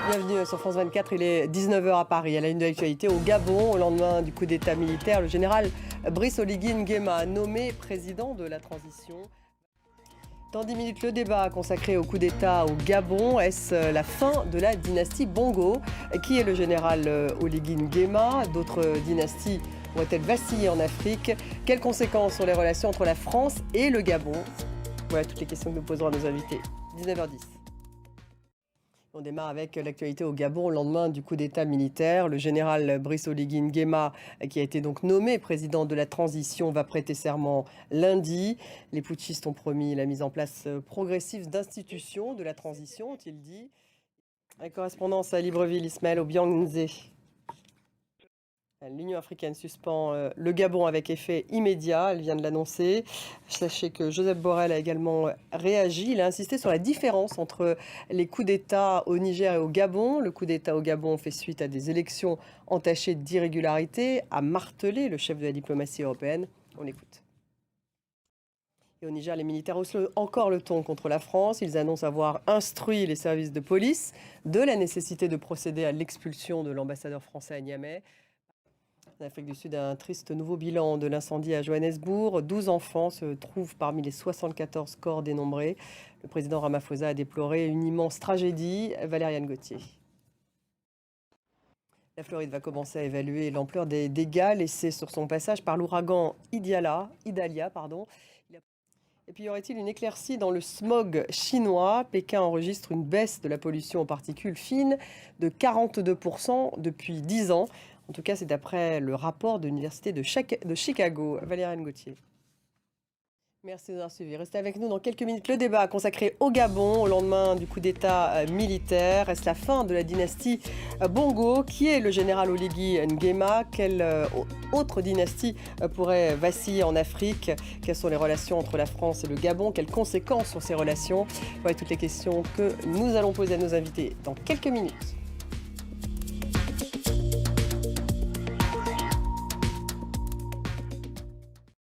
Bienvenue sur France 24, il est 19h à Paris. À la une de l'actualité, au Gabon, au lendemain du coup d'état militaire, le général Brice Oligui Nguema, nommé président de la transition. Dans 10 minutes, le débat consacré au coup d'état au Gabon. Est-ce la fin de la dynastie Bongo? Qui est le général Oligui Nguema? D'autres dynasties vont-elles vaciller en Afrique? Quelles conséquences sur les relations entre la France et le Gabon? Voilà toutes les questions que nous poserons à nos invités. 19h10. On démarre avec l'actualité au Gabon au lendemain du coup d'état militaire. Le général Brice Oligui Nguema, qui a été donc nommé président de la transition, va prêter serment lundi. Les putschistes ont promis la mise en place progressive d'institutions de la transition, ont-ils dit. La correspondance à Libreville, Ismaël Obiangze. L'Union africaine suspend le Gabon avec effet immédiat, elle vient de l'annoncer. Sachez que Joseph Borrell a également réagi. Il a insisté sur la différence entre les coups d'État au Niger et au Gabon. Le coup d'État au Gabon fait suite à des élections entachées d'irrégularités, a martelé le chef de la diplomatie européenne. On l'écoute. Et au Niger, les militaires haussent encore le ton contre la France. Ils annoncent avoir instruit les services de police de la nécessité de procéder à l'expulsion de l'ambassadeur français à Niamey. En Afrique du Sud, un triste nouveau bilan de l'incendie à Johannesburg. 12 enfants se trouvent parmi les 74 corps dénombrés. Le président Ramaphosa a déploré une immense tragédie. Valériane Gauthier. La Floride va commencer à évaluer l'ampleur des dégâts laissés sur son passage par l'ouragan Idalia. Et puis, y aurait-il une éclaircie dans le smog chinois? Pékin enregistre une baisse de la pollution aux particules fines de 42% depuis 10 ans. En tout cas, c'est d'après le rapport de l'Université de Chicago. Valériane Gauthier. Merci de nous avoir suivis. Restez avec nous dans quelques minutes. Le débat consacré au Gabon au lendemain du coup d'état militaire. Est-ce la fin de la dynastie Bongo? Qui est le général Oligui Nguema? Quelle autre dynastie pourrait vaciller en Afrique? Quelles sont les relations entre la France et le Gabon? Quelles conséquences sur ces relations? Voilà toutes les questions que nous allons poser à nos invités dans quelques minutes.